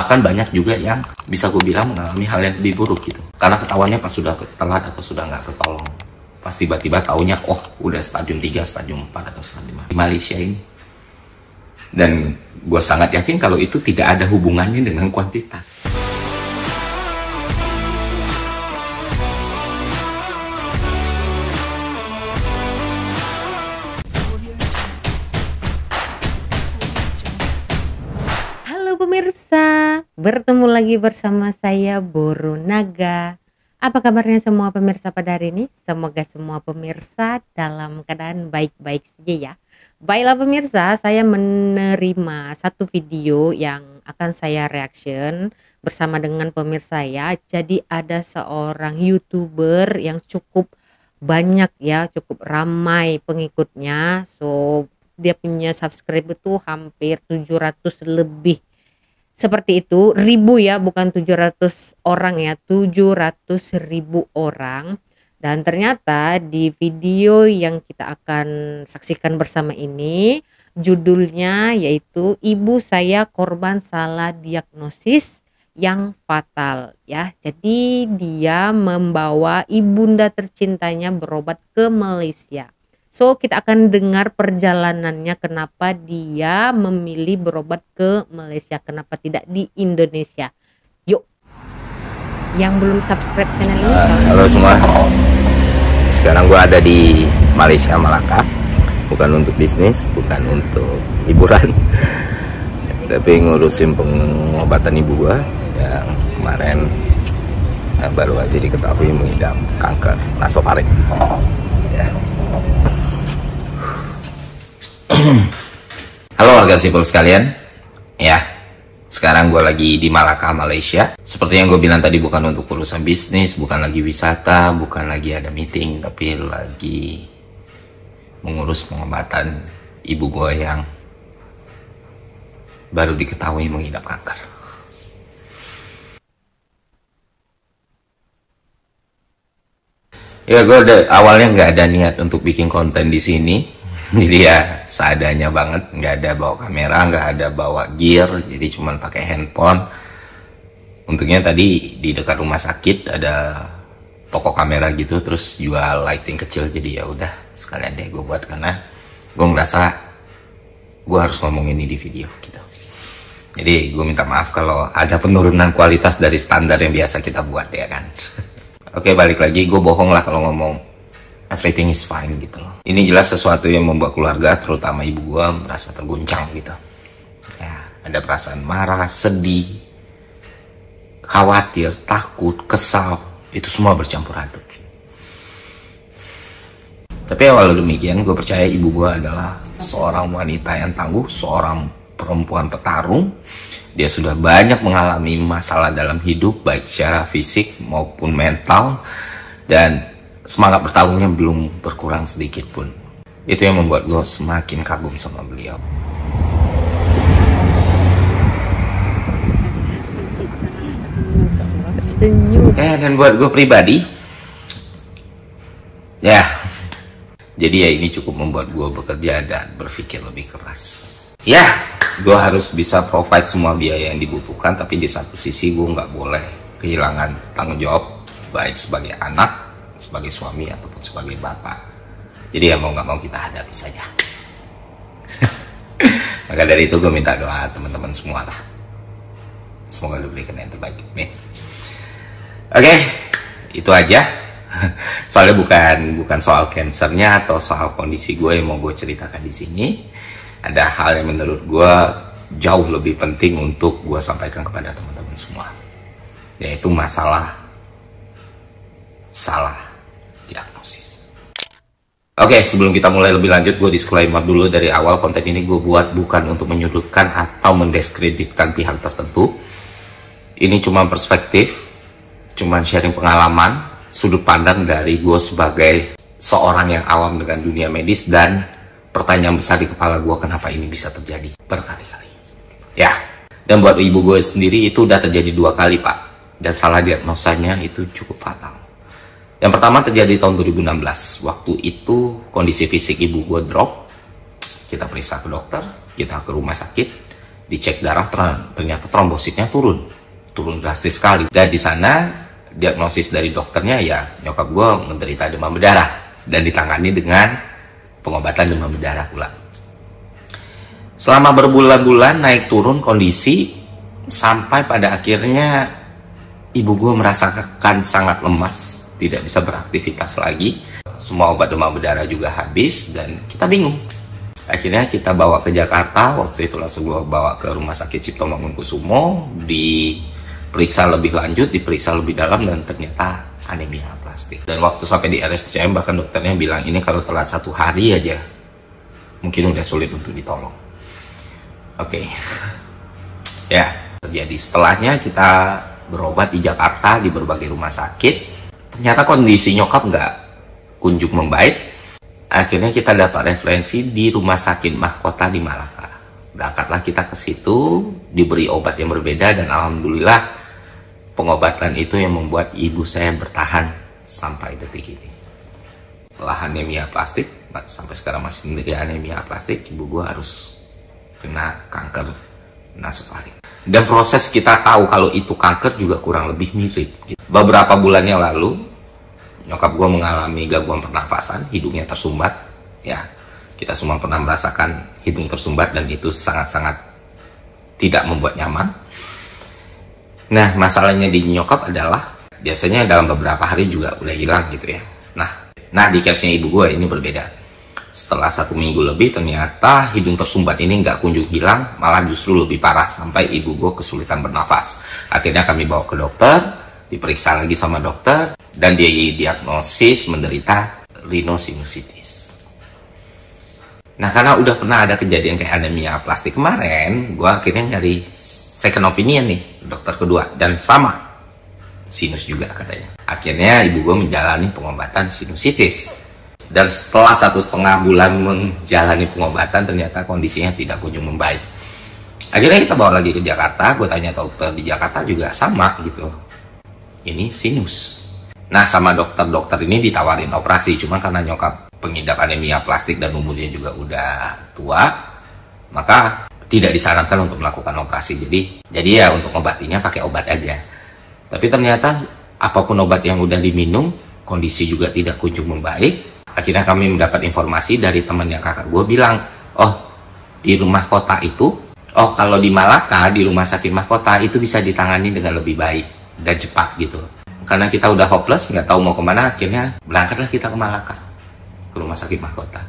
Bahkan banyak juga yang bisa gue bilang mengalami hal yang lebih buruk gitu. Karena ketahuannya pas sudah telat atau sudah nggak ketolong. Pas tiba-tiba taunya, oh udah stadium 3, stadium 4, atau stadium 5 di Malaysia ini. Dan gue sangat yakin kalau itu tidak ada hubungannya dengan kuantitas. Pemirsa, bertemu lagi bersama saya Boro Naga. Apa kabarnya semua pemirsa pada hari ini? Semoga semua pemirsa dalam keadaan baik-baik saja ya. Baiklah pemirsa, saya menerima satu video yang akan saya reaction bersama dengan pemirsa ya. Jadi ada seorang YouTuber yang cukup banyak ya, cukup ramai pengikutnya. So dia punya subscribe itu hampir 700 lebih. Seperti itu, ribu ya, bukan 700 orang ya, 700.000 orang. Dan ternyata di video yang kita akan saksikan bersama ini, judulnya yaitu Ibu Saya Korban Salah Diagnosis yang Fatal ya. Jadi dia membawa ibunda tercintanya berobat ke Malaysia. So kita akan dengar perjalanannya, kenapa dia memilih berobat ke Malaysia, kenapa tidak di Indonesia. Yuk, yang belum subscribe channel ini. Halo semua, sekarang gue ada di Malaysia, Malaka. Bukan untuk bisnis, bukan untuk hiburan, tapi ngurusin pengobatan ibu gue yang kemarin baru aja diketahui mengidap kanker nasofaring. Ya. Halo warga sipil sekalian, ya sekarang gue lagi di Malaka, Malaysia. Seperti yang gue bilang tadi, bukan untuk urusan bisnis, bukan lagi wisata, bukan lagi ada meeting, tapi lagi mengurus pengobatan ibu gue yang baru diketahui mengidap kanker. Ya gue awalnya nggak ada niat untuk bikin konten di sini. Jadi ya seadanya banget, nggak ada bawa kamera, nggak ada bawa gear, jadi cuman pakai handphone. Untungnya tadi di dekat rumah sakit ada toko kamera gitu, terus jual lighting kecil, jadi ya udah sekalian deh gue buat, karena gue ngerasa gue harus ngomong ini di video gitu. Jadi gue minta maaf kalau ada penurunan kualitas dari standar yang biasa kita buat ya kan. Oke, balik lagi, gue bohong lah kalau ngomong everything is fine gitu loh. Ini jelas sesuatu yang membuat keluarga, terutama ibu gua, merasa terguncang gitu. Ya, ada perasaan marah, sedih, khawatir, takut, kesal, itu semua bercampur aduk. Tapi walau demikian, gue percaya ibu gua adalah seorang wanita yang tangguh, seorang perempuan petarung. Dia sudah banyak mengalami masalah dalam hidup, baik secara fisik maupun mental, dan semangat bertarungnya belum berkurang sedikit pun. Itu yang membuat gue semakin kagum sama beliau. Dan buat gue pribadi, ya, jadi ya ini cukup membuat gue bekerja dan berpikir lebih keras. Ya, gue harus bisa provide semua biaya yang dibutuhkan, tapi di satu sisi gue nggak boleh kehilangan tanggung jawab, baik sebagai anak, sebagai suami, ataupun sebagai bapak. Jadi ya mau nggak mau kita hadapi saja. Maka dari itu gue minta doa teman-teman semua lah, semoga diberikan yang terbaik. Oke, itu aja. Soalnya bukan soal cancernya atau soal kondisi gue yang mau gue ceritakan di sini. Ada hal yang menurut gue jauh lebih penting untuk gue sampaikan kepada teman-teman semua, yaitu masalah salah diagnosis. Oke, sebelum kita mulai lebih lanjut, gue disclaimer dulu dari awal, konten ini gue buat bukan untuk menyudutkan atau mendiskreditkan pihak tertentu. Ini cuma perspektif, cuma sharing pengalaman, sudut pandang dari gue sebagai seorang yang awam dengan dunia medis, dan pertanyaan besar di kepala gue, kenapa ini bisa terjadi berkali-kali. Ya, dan buat ibu gue sendiri itu udah terjadi 2 kali pak, dan salah diagnosanya itu cukup fatal. Yang pertama terjadi tahun 2016. Waktu itu kondisi fisik ibu gue drop. Kita periksa ke dokter, kita ke rumah sakit, dicek darah, ternyata trombositnya turun drastis sekali. Dan di sana diagnosis dari dokternya ya nyokap gue menderita demam berdarah dan ditangani dengan pengobatan demam berdarah pula. Selama berbulan-bulan naik turun kondisi sampai pada akhirnya ibu gue merasakan sangat lemas, tidak bisa beraktivitas lagi. Semua obat demam berdarah juga habis dan kita bingung. Akhirnya kita bawa ke Jakarta. Waktu itu langsung gue bawa ke Rumah Sakit Cipto Mangunkusumo, diperiksa lebih lanjut, diperiksa lebih dalam, dan ternyata anemia aplastik. Dan waktu sampai di RSCM bahkan dokternya bilang ini kalau telat 1 hari aja mungkin udah sulit untuk ditolong. Oke. Ya, terjadi. Setelahnya kita berobat di Jakarta di berbagai rumah sakit. Ternyata kondisi nyokap nggak kunjung membaik. Akhirnya kita dapat referensi di Rumah Sakit Mahkota di Malaka. Berangkatlah kita ke situ, diberi obat yang berbeda, dan alhamdulillah pengobatan itu yang membuat ibu saya bertahan sampai detik ini. Setelah anemia aplastik, sampai sekarang masih menderita anemia aplastik, ibu gua harus kena kanker nasofaring. Dan proses kita tahu kalau itu kanker juga kurang lebih mirip. Beberapa bulan yang lalu nyokap gue mengalami gangguan pernafasan, hidungnya tersumbat. Ya, kita semua pernah merasakan hidung tersumbat dan itu sangat-sangat tidak membuat nyaman. Nah, masalahnya di nyokap adalah biasanya dalam beberapa hari juga udah hilang gitu ya. Nah di case-nya ibu gue ini berbeda. Setelah 1 minggu lebih ternyata hidung tersumbat ini nggak kunjung hilang, malah justru lebih parah sampai ibu gue kesulitan bernafas. Akhirnya kami bawa ke dokter, diperiksa lagi sama dokter, dan dia diagnosis menderita rhinosinusitis. Nah, karena udah pernah ada kejadian kayak anemia aplastik kemarin, gue akhirnya nyari second opinion nih, dokter kedua, dan sama, sinus juga katanya. Akhirnya ibu gue menjalani pengobatan sinusitis. Dan setelah 1,5 bulan menjalani pengobatan, ternyata kondisinya tidak kunjung membaik. Akhirnya kita bawa lagi ke Jakarta, gue tanya dokter di Jakarta juga sama gitu. Ini sinus. Nah, sama dokter-dokter ini ditawarin operasi, cuma karena nyokap pengidap anemia aplastik dan umurnya juga udah tua, maka tidak disarankan untuk melakukan operasi. Jadi ya untuk obatinya pakai obat aja. Tapi ternyata apapun obat yang udah diminum, kondisi juga tidak kunjung membaik. Akhirnya kami mendapat informasi dari temannya kakak gue bilang, oh di rumah kota itu, kalau di Malaka, di Rumah Sakit Mahkota itu bisa ditangani dengan lebih baik dan cepat gitu. Karena kita udah hopeless, nggak tahu mau kemana, akhirnya berangkatlah kita ke Malaka, ke Rumah Sakit Mahkota.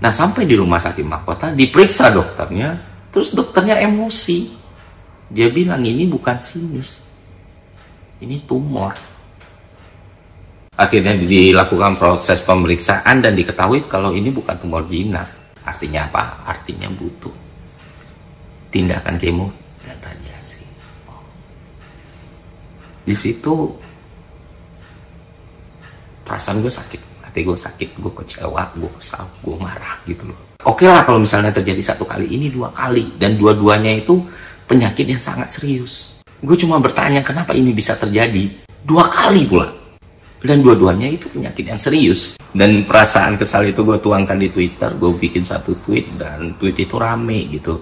Nah, sampai di Rumah Sakit Mahkota diperiksa dokternya, terus dokternya emosi. Dia bilang ini bukan sinus, ini tumor. Akhirnya dilakukan proses pemeriksaan dan diketahui kalau ini bukan tumor jinak. Artinya apa? Artinya butuh tindakan kemo dan radiasi. Di situ perasaan gue sakit, hati gue sakit, gue kecewa, gue kesal, gue marah gitu loh. Oke lah kalau misalnya terjadi 1 kali, ini 2 kali, dan dua-duanya itu penyakit yang sangat serius. Gue cuma bertanya kenapa ini bisa terjadi 2 kali pula, dan dua-duanya itu penyakit yang serius. Dan perasaan kesal itu gue tuangkan di Twitter, gue bikin 1 tweet, dan tweet itu rame gitu.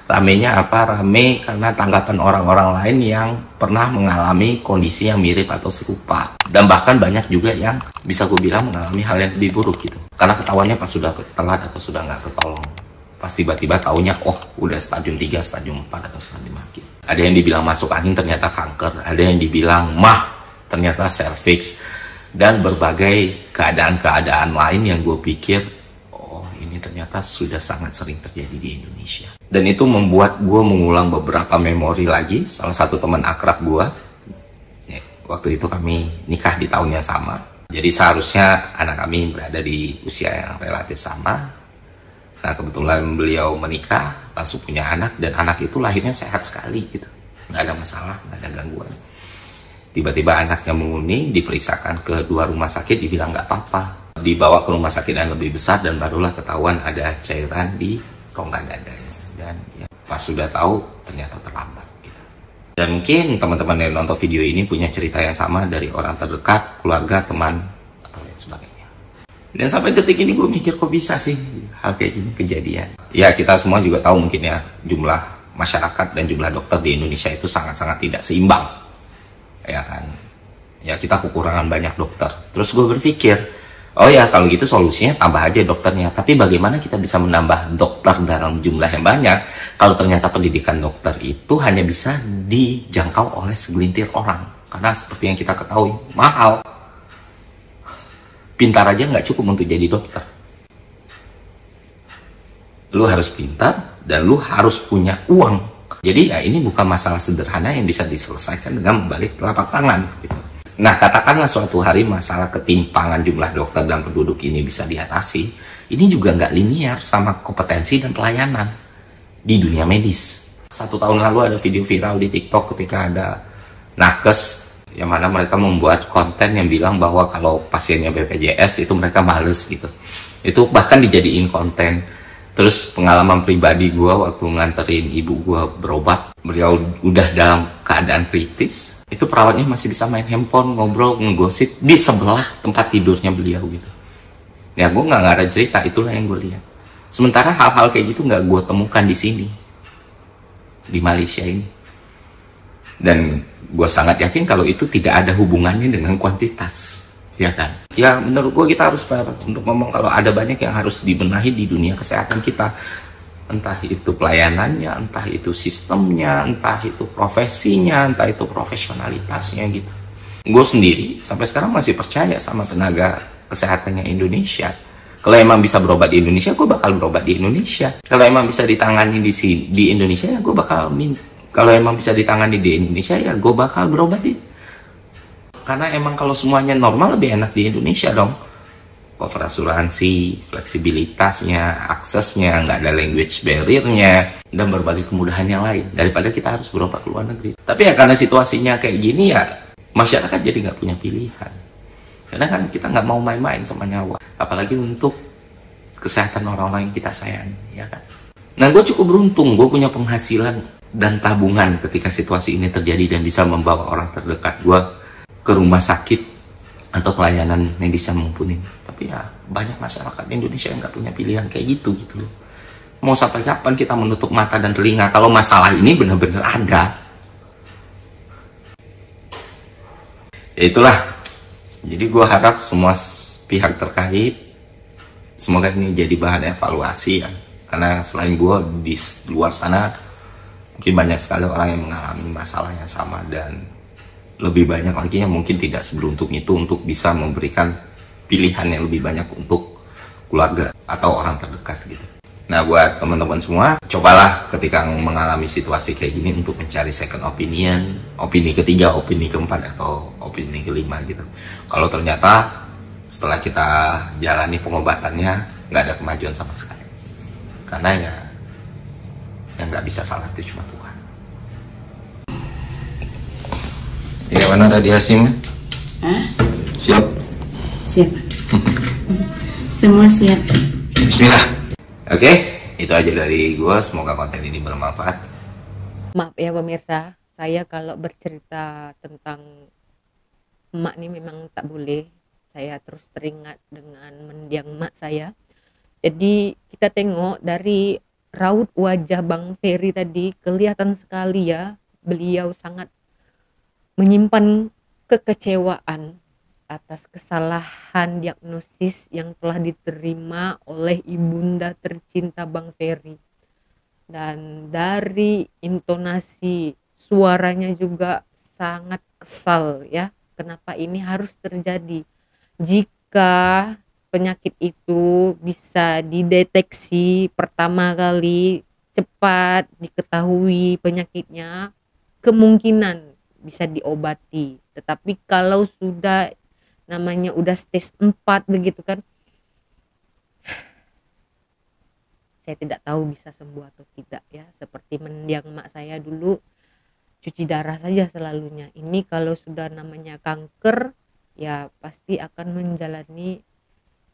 Ramenya apa? Rame karena tanggapan orang-orang lain yang pernah mengalami kondisi yang mirip atau serupa. Dan bahkan banyak juga yang bisa gue bilang mengalami hal yang lebih buruk gitu. Karena ketahuannya pas sudah telat atau sudah nggak ketolong. Pas tiba-tiba taunya, udah stadium 3, stadium 4, atau stadium akhir. Ada yang dibilang masuk angin ternyata kanker. Ada yang dibilang ternyata cervix. Dan berbagai keadaan-keadaan lain yang gue pikir, ini ternyata sudah sangat sering terjadi di Indonesia. Dan itu membuat gue mengulang beberapa memori lagi. Salah satu teman akrab gue, waktu itu kami nikah di tahun yang sama. Jadi seharusnya anak kami berada di usia yang relatif sama. Nah, kebetulan beliau menikah, langsung punya anak, dan anak itu lahirnya sehat sekali gitu. Nggak ada masalah, nggak ada gangguan. Tiba-tiba anaknya menguning, diperiksakan ke 2 rumah sakit, dibilang nggak apa-apa. Dibawa ke rumah sakit yang lebih besar, dan barulah ketahuan ada cairan di rongga dadanya. Dan ya, pas sudah tahu ternyata terlambat gitu. Dan mungkin teman-teman yang nonton video ini punya cerita yang sama dari orang terdekat, keluarga, teman, atau lain sebagainya. Dan sampai detik ini gue mikir kok bisa sih hal kayak gini kejadian. Ya kita semua juga tahu mungkin ya jumlah masyarakat dan jumlah dokter di Indonesia itu sangat-sangat tidak seimbang, ya kan. Ya kita kekurangan banyak dokter. Terus gue berpikir, oh ya kalau gitu solusinya tambah aja dokternya. Tapi bagaimana kita bisa menambah dokter dalam jumlah yang banyak kalau ternyata pendidikan dokter itu hanya bisa dijangkau oleh segelintir orang. Karena seperti yang kita ketahui, mahal. Pintar aja nggak cukup untuk jadi dokter. Lu harus pintar dan lu harus punya uang. Jadi ya ini bukan masalah sederhana yang bisa diselesaikan dengan membalik telapak tangan gitu. Nah, katakanlah suatu hari masalah ketimpangan jumlah dokter dan penduduk ini bisa diatasi, ini juga nggak linear sama kompetensi dan pelayanan di dunia medis. 1 tahun lalu ada video viral di TikTok ketika ada nakes, yang mana mereka membuat konten yang bilang bahwa kalau pasiennya BPJS itu mereka males gitu. Itu bahkan dijadiin konten. Terus pengalaman pribadi gue waktu nganterin ibu gue berobat, beliau udah dalam keadaan kritis, itu perawatnya masih bisa main handphone, ngobrol, ngegosip di sebelah tempat tidurnya beliau gitu. Ya gue nggak ada cerita, itulah yang gue lihat. Sementara hal-hal kayak gitu nggak gue temukan di sini, di Malaysia ini. Dan gue sangat yakin kalau itu tidak ada hubungannya dengan kuantitas. Ya kan? Ya menurut gue kita harus fair untuk ngomong kalau ada banyak yang harus dibenahi di dunia kesehatan kita. Entah itu pelayanannya, entah itu sistemnya, entah itu profesinya, entah itu profesionalitasnya gitu. Gue sendiri sampai sekarang masih percaya sama tenaga kesehatannya Indonesia. Kalau emang bisa berobat di Indonesia, gue bakal berobat di Indonesia. Kalau emang bisa ditangani di Indonesia, ya gue bakal kalau emang bisa ditangani di Indonesia, ya gue bakal berobat di. Karena emang kalau semuanya normal lebih enak di Indonesia dong. Cover asuransi, fleksibilitasnya, aksesnya, nggak ada language barrier-nya, dan berbagai kemudahan yang lain. Daripada kita harus berobat ke luar negeri. Tapi ya karena situasinya kayak gini ya, masyarakat jadi nggak punya pilihan. Karena kan kita nggak mau main-main sama nyawa. Apalagi untuk kesehatan orang-orang yang kita sayangi, ya kan. Nah gue cukup beruntung, gue punya penghasilan dan tabungan ketika situasi ini terjadi dan bisa membawa orang terdekat gue ke rumah sakit atau pelayanan medis yang mumpuni. Tapi ya banyak masyarakat Indonesia yang nggak punya pilihan kayak gitu loh. Mau sampai kapan kita menutup mata dan telinga kalau masalah ini benar-benar ada? Ya itulah. Jadi gue harap semua pihak terkait semoga ini jadi bahan evaluasi ya. Karena selain gue di luar sana mungkin banyak sekali orang yang mengalami masalah yang sama dan lebih banyak lagi yang mungkin tidak seberuntung itu untuk bisa memberikan pilihan yang lebih banyak untuk keluarga atau orang terdekat gitu. Nah buat teman-teman semua, cobalah ketika mengalami situasi kayak gini untuk mencari second opinion, opini ketiga, opini keempat, atau opini kelima gitu. Kalau ternyata setelah kita jalani pengobatannya nggak ada kemajuan sama sekali, karena ya yang nggak bisa salah itu cuma Tuhan. Ya mana tadi Hasim? Hah? Siap? Siap. Semua siap. Bismillah. Oke, itu aja dari gue. Semoga konten ini bermanfaat. Maaf ya pemirsa, saya kalau bercerita tentang emak ini memang tak boleh. Saya terus teringat dengan mendiang emak saya. Jadi kita tengok dari raut wajah Bang Ferry tadi, kelihatan sekali ya beliau sangat menyimpan kekecewaan atas kesalahan diagnosis yang telah diterima oleh ibunda tercinta Bang Ferry. Dan dari intonasi suaranya juga sangat kesal ya, kenapa ini harus terjadi. Jika penyakit itu bisa dideteksi pertama kali, cepat diketahui penyakitnya, kemungkinan bisa diobati. Tetapi kalau sudah namanya udah stage 4 begitu kan, saya tidak tahu bisa sembuh atau tidak ya. Seperti mendiang mak saya dulu, cuci darah saja selalunya. Ini kalau sudah namanya kanker ya pasti akan menjalani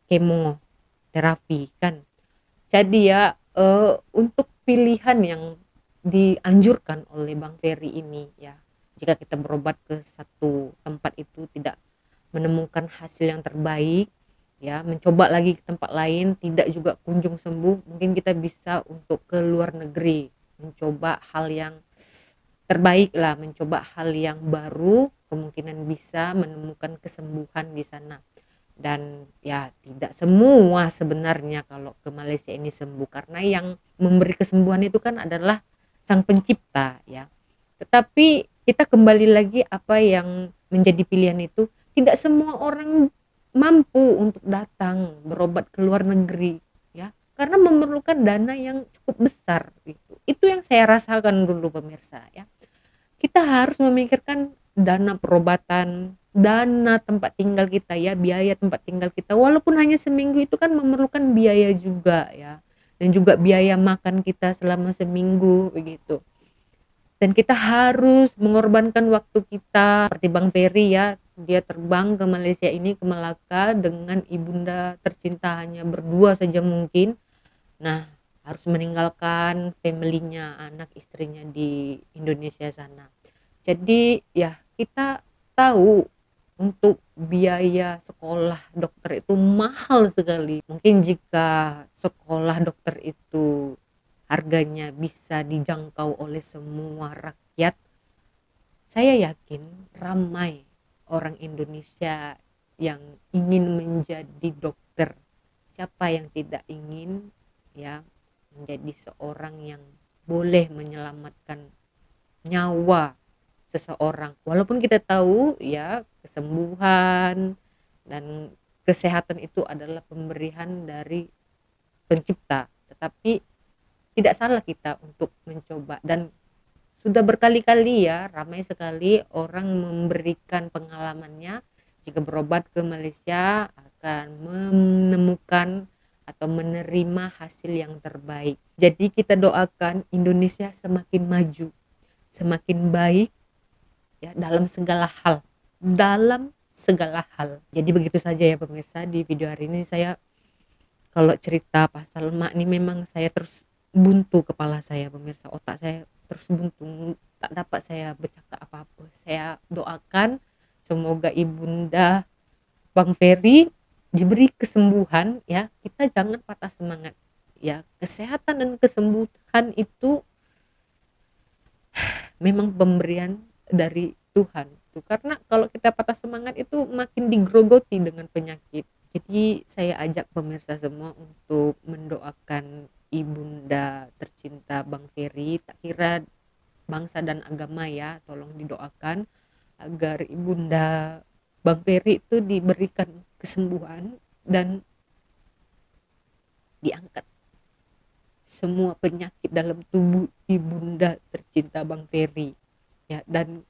kemoterapi kan. Jadi ya untuk pilihan yang dianjurkan oleh Bang Ferry ini ya, jika kita berobat ke satu tempat itu tidak menemukan hasil yang terbaik ya, mencoba lagi ke tempat lain tidak juga kunjung sembuh, mungkin kita bisa untuk ke luar negeri mencoba hal yang terbaik lah, mencoba hal yang baru, kemungkinan bisa menemukan kesembuhan di sana. Dan ya tidak semua sebenarnya kalau ke Malaysia ini sembuh, karena yang memberi kesembuhan itu kan adalah Sang Pencipta ya. Tetapi kita kembali lagi, apa yang menjadi pilihan itu, tidak semua orang mampu untuk datang berobat ke luar negeri ya, karena memerlukan dana yang cukup besar gitu. Itu yang saya rasakan dulu pemirsa ya. Kita harus memikirkan dana perobatan, dana tempat tinggal kita ya, biaya tempat tinggal kita, walaupun hanya seminggu itu kan memerlukan biaya juga ya, dan juga biaya makan kita selama seminggu begitu. Dan kita harus mengorbankan waktu kita, seperti Bang Ferry ya, dia terbang ke Malaysia ini, ke Melaka dengan ibunda tercinta, hanya berdua saja mungkin. Nah, harus meninggalkan familynya, anak istrinya di Indonesia sana. Jadi ya kita tahu untuk biaya sekolah dokter itu mahal sekali. Mungkin jika sekolah dokter itu harganya bisa dijangkau oleh semua rakyat, saya yakin ramai orang Indonesia yang ingin menjadi dokter. Siapa yang tidak ingin ya menjadi seorang yang boleh menyelamatkan nyawa seseorang, walaupun kita tahu ya kesembuhan dan kesehatan itu adalah pemberian dari Pencipta, tetapi tidak salah kita untuk mencoba. Dan sudah berkali-kali ya, ramai sekali orang memberikan pengalamannya jika berobat ke Malaysia akan menemukan atau menerima hasil yang terbaik. Jadi kita doakan Indonesia semakin maju, semakin baik ya, dalam segala hal, dalam segala hal. Jadi begitu saja ya pemirsa, di video hari ini saya kalau cerita pasal mak ini memang saya terus buntu kepala saya pemirsa, otak saya terus buntu, tak dapat saya bercakap apa-apa. Saya doakan semoga ibunda Bang Ferry diberi kesembuhan ya, kita jangan patah semangat ya. Kesehatan dan kesembuhan itu memang pemberian dari Tuhan tuh, karena kalau kita patah semangat itu makin digrogoti dengan penyakit. Jadi saya ajak pemirsa semua untuk mendoakan ibunda tercinta Bang Ferry, tak kira bangsa dan agama ya, tolong didoakan agar ibunda Bang Ferry itu diberikan kesembuhan dan diangkat semua penyakit dalam tubuh ibunda tercinta Bang Ferry ya. Dan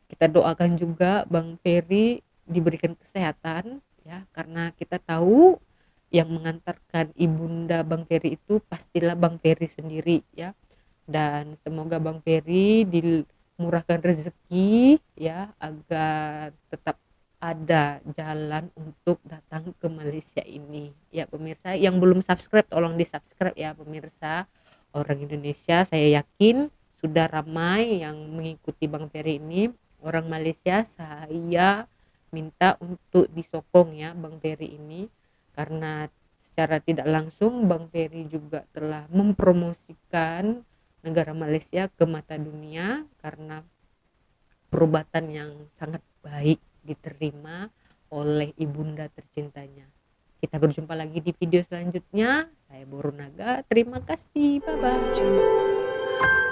kita doakan juga Bang Ferry diberikan kesehatan ya, karena kita tahu yang mengantarkan ibunda Bang Ferry itu pastilah Bang Ferry sendiri ya. Dan semoga Bang Ferry dimurahkan rezeki ya, agar tetap ada jalan untuk datang ke Malaysia ini ya pemirsa. Yang belum subscribe tolong di subscribe ya pemirsa. Orang Indonesia saya yakin sudah ramai yang mengikuti Bang Ferry ini. Orang Malaysia saya minta untuk disokong ya Bang Ferry ini, karena secara tidak langsung Bang Ferry juga telah mempromosikan negara Malaysia ke mata dunia karena perobatan yang sangat baik diterima oleh ibunda tercintanya. Kita berjumpa lagi di video selanjutnya. Saya Borunaga, terima kasih, bye bye.